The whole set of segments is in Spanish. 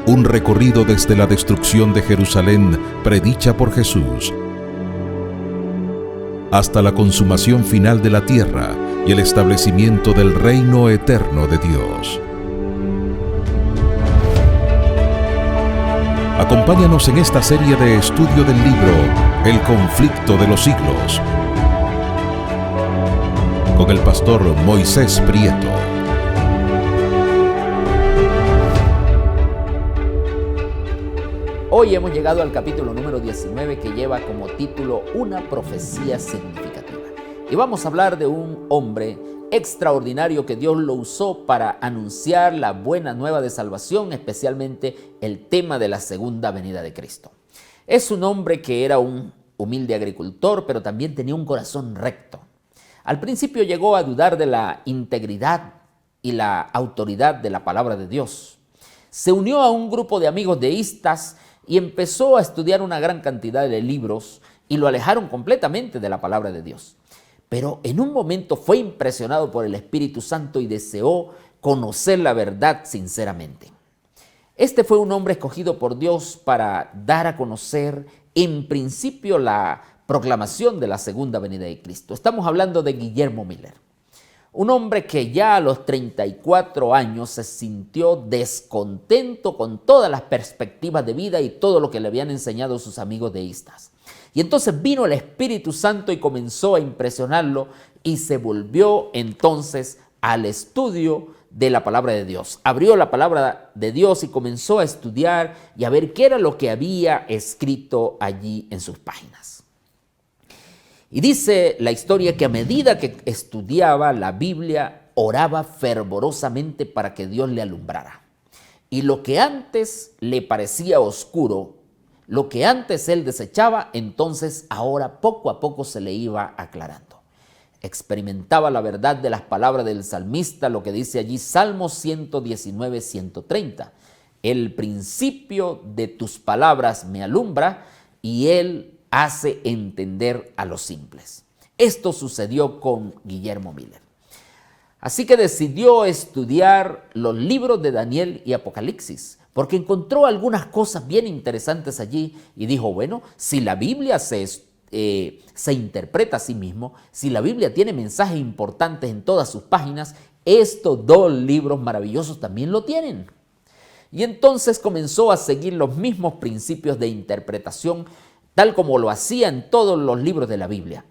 Un recorrido desde la destrucción de Jerusalén, predicha por Jesús, hasta la consumación final de la tierra y el establecimiento del reino eterno de Dios. Acompáñanos en esta serie de estudio del libro El conflicto de los siglos, con el pastor Moisés Prieto. Hoy hemos llegado al capítulo número 19, que lleva como título Una profecía significativa. Y vamos a hablar de un hombre extraordinario que Dios lo usó para anunciar la buena nueva de salvación, especialmente el tema de la segunda venida de Cristo. Es un hombre que era un humilde agricultor, pero también tenía un corazón recto. Al principio llegó a dudar de la integridad y la autoridad de la palabra de Dios. Se unió a un grupo de amigos deístas y empezó a estudiar una gran cantidad de libros y lo alejaron completamente de la palabra de Dios. Pero en un momento fue impresionado por el Espíritu Santo y deseó conocer la verdad sinceramente. Este fue un hombre escogido por Dios para dar a conocer en principio la proclamación de la segunda venida de Cristo. Estamos hablando de Guillermo Miller. Un hombre que ya a los 34 años se sintió descontento con todas las perspectivas de vida y todo lo que le habían enseñado sus amigos deístas. Y entonces vino el Espíritu Santo y comenzó a impresionarlo y se volvió entonces al estudio de la palabra de Dios. Abrió la palabra de Dios y comenzó a estudiar y a ver qué era lo que había escrito allí en sus páginas. Y dice la historia que a medida que estudiaba la Biblia, oraba fervorosamente para que Dios le alumbrara. Y lo que antes le parecía oscuro, lo que antes él desechaba, entonces ahora poco a poco se le iba aclarando. Experimentaba la verdad de las palabras del salmista, lo que dice allí Salmo 119, 130. El principio de tus palabras me alumbra y él hace entender a los simples. Esto sucedió con Guillermo Miller. Así que decidió estudiar los libros de Daniel y Apocalipsis, porque encontró algunas cosas bien interesantes allí y dijo, bueno, si la Biblia se interpreta a sí mismo, si la Biblia tiene mensajes importantes en todas sus páginas, estos dos libros maravillosos también lo tienen. Y entonces comenzó a seguir los mismos principios de interpretación, tal como lo hacía en todos los libros de la Biblia.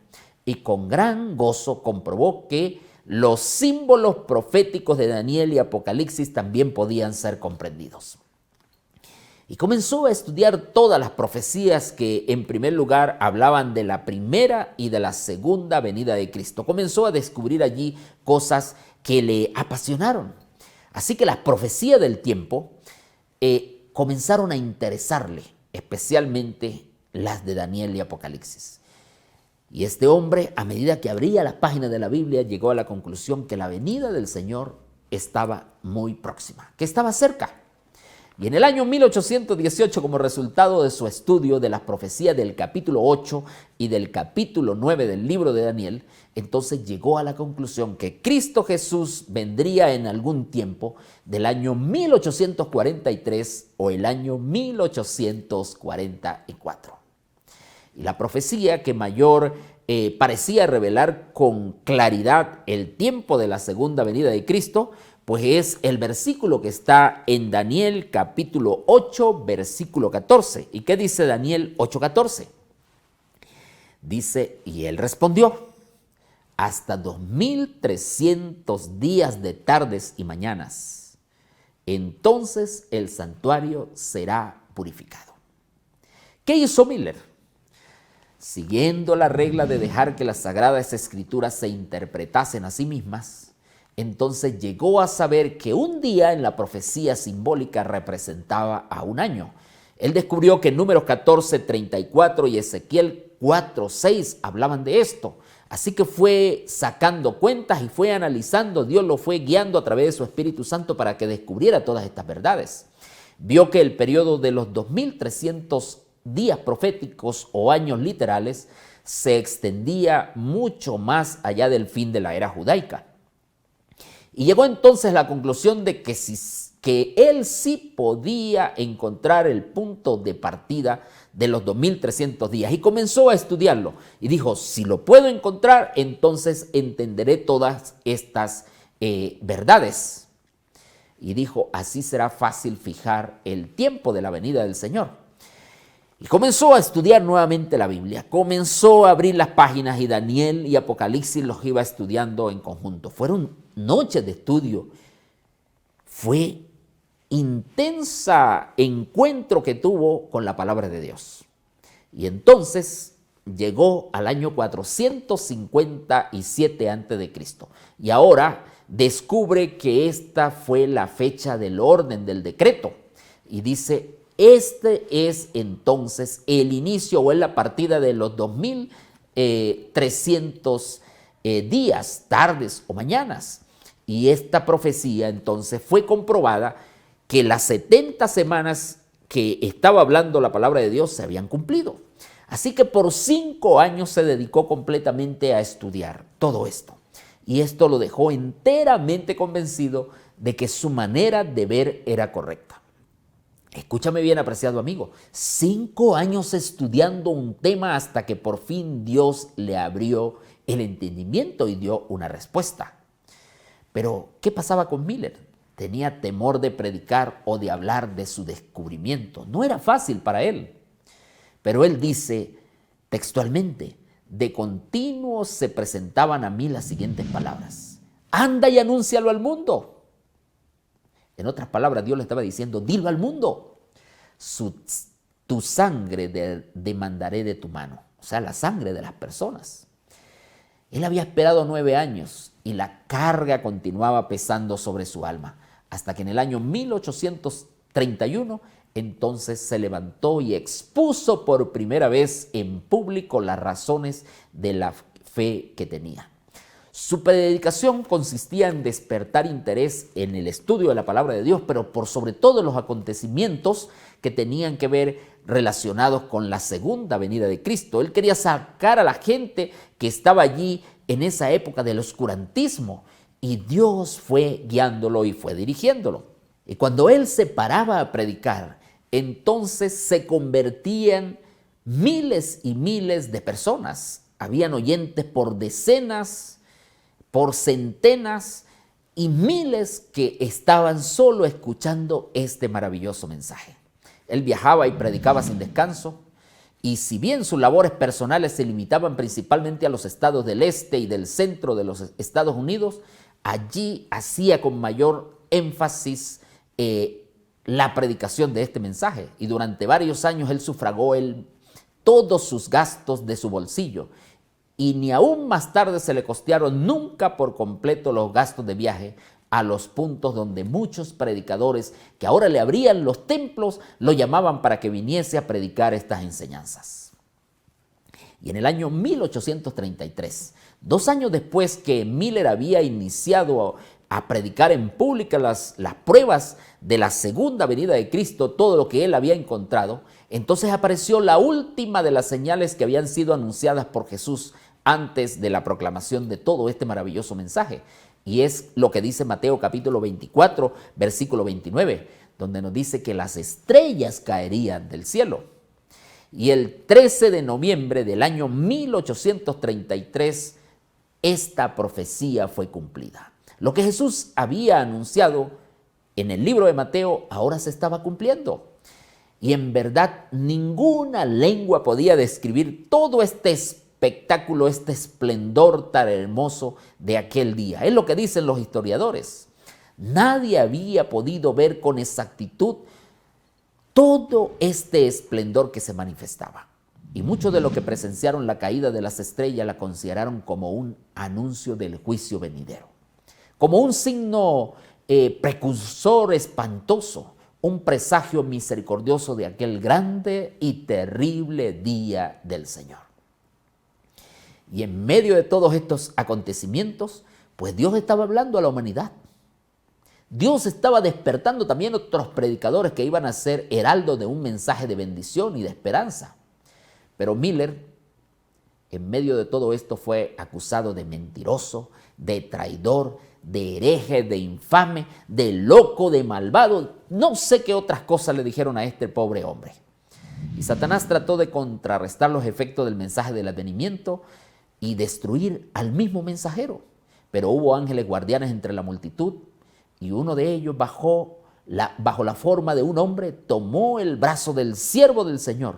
Y con gran gozo comprobó que los símbolos proféticos de Daniel y Apocalipsis también podían ser comprendidos. Y comenzó a estudiar todas las profecías que en primer lugar hablaban de la primera y de la segunda venida de Cristo. Comenzó a descubrir allí cosas que le apasionaron. Así que las profecías del tiempo comenzaron a interesarle, especialmente las de Daniel y Apocalipsis. Y este hombre, a medida que abría las páginas de la Biblia, llegó a la conclusión que la venida del Señor estaba muy próxima, que estaba cerca. Y en el año 1818, como resultado de su estudio de las profecías del capítulo 8 y del capítulo 9 del libro de Daniel, entonces llegó a la conclusión que Cristo Jesús vendría en algún tiempo del año 1843 o el año 1844. Y la profecía que mayor parecía revelar con claridad el tiempo de la segunda venida de Cristo, pues es el versículo que está en Daniel capítulo 8, versículo 14. ¿Y qué dice Daniel 8:14? Dice, y él respondió, hasta 2300 días de tardes y mañanas, entonces el santuario será purificado. ¿Qué hizo Miller? Siguiendo la regla de dejar que las sagradas escrituras se interpretasen a sí mismas, entonces llegó a saber que un día en la profecía simbólica representaba a un año. Él descubrió que Números 14:34 y Ezequiel 4:6 hablaban de esto. Así que fue sacando cuentas y fue analizando. Dios lo fue guiando a través de su Espíritu Santo para que descubriera todas estas verdades. Vio que el periodo de los 2300 días proféticos o años literales se extendía mucho más allá del fin de la era judaica. Y llegó entonces a la conclusión de que que él sí podía encontrar el punto de partida de los 2300 días y comenzó a estudiarlo y dijo, si lo puedo encontrar, entonces entenderé todas estas verdades. Y dijo, así será fácil fijar el tiempo de la venida del Señor. Y comenzó a estudiar nuevamente la Biblia, comenzó a abrir las páginas y Daniel y Apocalipsis los iba estudiando en conjunto. Fueron noches de estudio, fue intensa encuentro que tuvo con la palabra de Dios. Y entonces llegó al año 457 a.C. y ahora descubre que esta fue la fecha del orden del decreto y dice, este es entonces el inicio o es la partida de los 2300 días, tardes o mañanas. Y esta profecía entonces fue comprobada que las 70 semanas que estaba hablando la palabra de Dios se habían cumplido. Así que por 5 años se dedicó completamente a estudiar todo esto. Y esto lo dejó enteramente convencido de que su manera de ver era correcta. Escúchame bien, apreciado amigo, 5 años estudiando un tema hasta que por fin Dios le abrió el entendimiento y dio una respuesta. Pero, ¿qué pasaba con Miller? Tenía temor de predicar o de hablar de su descubrimiento. No era fácil para él. Pero él dice textualmente, de continuo se presentaban a mí las siguientes palabras. Anda y anúncialo al mundo. En otras palabras, Dios le estaba diciendo, dilo al mundo. Tu sangre demandaré de tu mano. O sea, la sangre de las personas. Él había esperado 9 años y la carga continuaba pesando sobre su alma. Hasta que en el año 1831, entonces se levantó y expuso por primera vez en público las razones de la fe que tenía. Su predicación consistía en despertar interés en el estudio de la palabra de Dios, pero por sobre todo en los acontecimientos que tenían que ver relacionados con la segunda venida de Cristo. Él quería sacar a la gente que estaba allí en esa época del oscurantismo y Dios fue guiándolo y fue dirigiéndolo. Y cuando él se paraba a predicar, entonces se convertían miles y miles de personas. Habían oyentes por decenas, por centenas y miles que estaban solo escuchando este maravilloso mensaje. Él viajaba y predicaba sin descanso y si bien sus labores personales se limitaban principalmente a los estados del este y del centro de los Estados Unidos, allí hacía con mayor énfasis la predicación de este mensaje y durante varios años él sufragó todos sus gastos de su bolsillo y ni aún más tarde se le costearon nunca por completo los gastos de viaje a los puntos donde muchos predicadores que ahora le abrían los templos lo llamaban para que viniese a predicar estas enseñanzas. Y en el año 1833, 2 años después que Miller había iniciado a predicar en público las pruebas de la segunda venida de Cristo, todo lo que él había encontrado, entonces apareció la última de las señales que habían sido anunciadas por Jesús antes de la proclamación de todo este maravilloso mensaje. Y es lo que dice Mateo capítulo 24, versículo 29, donde nos dice que las estrellas caerían del cielo. Y el 13 de noviembre del año 1833, esta profecía fue cumplida. Lo que Jesús había anunciado en el libro de Mateo ahora se estaba cumpliendo. Y en verdad ninguna lengua podía describir todo este espectáculo, este esplendor tan hermoso de aquel día. Es lo que dicen los historiadores. Nadie había podido ver con exactitud todo este esplendor que se manifestaba. Y muchos de los que presenciaron la caída de las estrellas la consideraron como un anuncio del juicio venidero, como un signo precursor espantoso, un presagio misericordioso de aquel grande y terrible día del Señor. Y en medio de todos estos acontecimientos, pues Dios estaba hablando a la humanidad. Dios estaba despertando también otros predicadores que iban a ser heraldos de un mensaje de bendición y de esperanza. Pero Miller, en medio de todo esto, fue acusado de mentiroso, de traidor, de hereje, de infame, de loco, de malvado. No sé qué otras cosas le dijeron a este pobre hombre. Y Satanás trató de contrarrestar los efectos del mensaje del advenimiento y destruir al mismo mensajero. Pero hubo ángeles guardianes entre la multitud y uno de ellos bajo la forma de un hombre tomó el brazo del siervo del Señor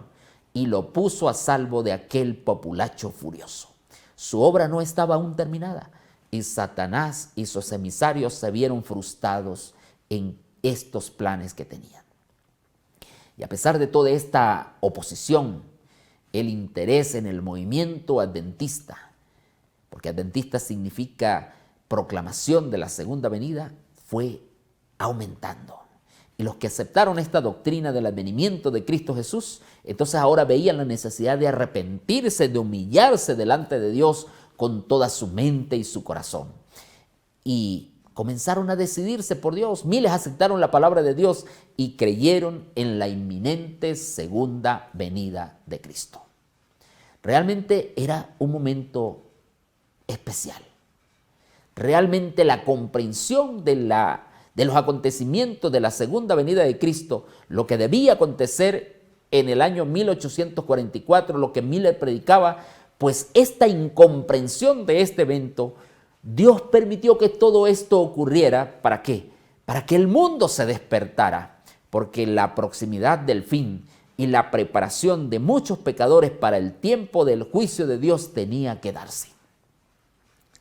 y lo puso a salvo de aquel populacho furioso. Su obra no estaba aún terminada y Satanás y sus emisarios se vieron frustrados en estos planes que tenían. Y a pesar de toda esta oposición, el interés en el movimiento adventista, porque adventista significa proclamación de la segunda venida, fue aumentando. Y los que aceptaron esta doctrina del advenimiento de Cristo Jesús, entonces ahora veían la necesidad de arrepentirse, de humillarse delante de Dios con toda su mente y su corazón. Y comenzaron a decidirse por Dios. Miles aceptaron la palabra de Dios y creyeron en la inminente segunda venida de Cristo. Realmente era un momento especial. Realmente la comprensión de los acontecimientos de la segunda venida de Cristo, lo que debía acontecer en el año 1844, lo que Miller predicaba, pues esta incomprensión de este evento, Dios permitió que todo esto ocurriera. ¿Para qué? Para que el mundo se despertara, porque la proximidad del fin y la preparación de muchos pecadores para el tiempo del juicio de Dios tenía que darse.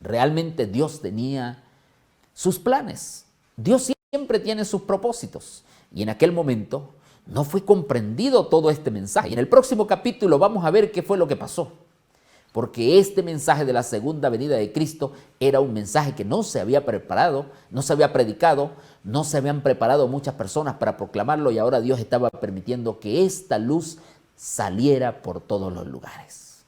Realmente Dios tenía sus planes. Dios siempre tiene sus propósitos. Y en aquel momento no fue comprendido todo este mensaje. Y en el próximo capítulo vamos a ver qué fue lo que pasó. Porque este mensaje de la segunda venida de Cristo era un mensaje que no se había preparado, no se había predicado, no se habían preparado muchas personas para proclamarlo y ahora Dios estaba permitiendo que esta luz saliera por todos los lugares.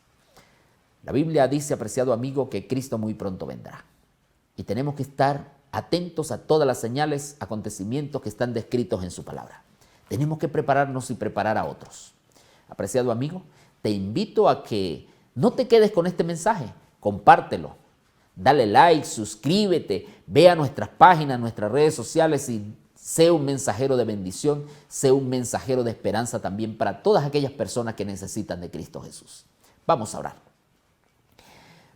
La Biblia dice, apreciado amigo, que Cristo muy pronto vendrá. Y tenemos que estar atentos a todas las señales, acontecimientos que están descritos en su palabra. Tenemos que prepararnos y preparar a otros. Apreciado amigo, te invito a que no te quedes con este mensaje, compártelo, dale like, suscríbete, ve a nuestras páginas, nuestras redes sociales y sé un mensajero de bendición, sé un mensajero de esperanza también para todas aquellas personas que necesitan de Cristo Jesús. Vamos a orar.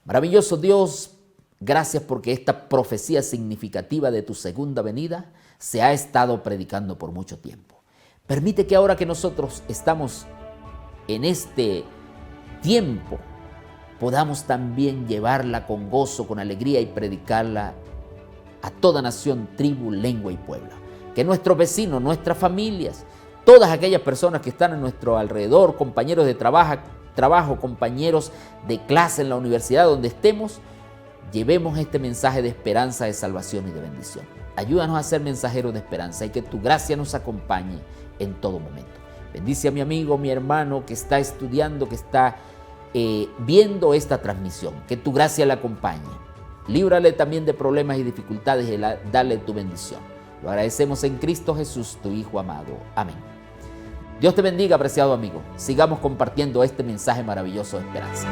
Maravilloso Dios, gracias porque esta profecía significativa de tu segunda venida se ha estado predicando por mucho tiempo. Permite que ahora que nosotros estamos en este tiempo, podamos también llevarla con gozo, con alegría y predicarla a toda nación, tribu, lengua y pueblo. Que nuestros vecinos, nuestras familias, todas aquellas personas que están a nuestro alrededor, compañeros de trabajo, compañeros de clase en la universidad donde estemos, llevemos este mensaje de esperanza, de salvación y de bendición. Ayúdanos a ser mensajeros de esperanza y que tu gracia nos acompañe en todo momento. Bendice a mi amigo, mi hermano que está estudiando, que está viendo esta transmisión. Que tu gracia le acompañe. Líbrale también de problemas y dificultades y dale tu bendición. Lo agradecemos en Cristo Jesús, tu Hijo amado. Amén. Dios te bendiga, apreciado amigo. Sigamos compartiendo este mensaje maravilloso de esperanza.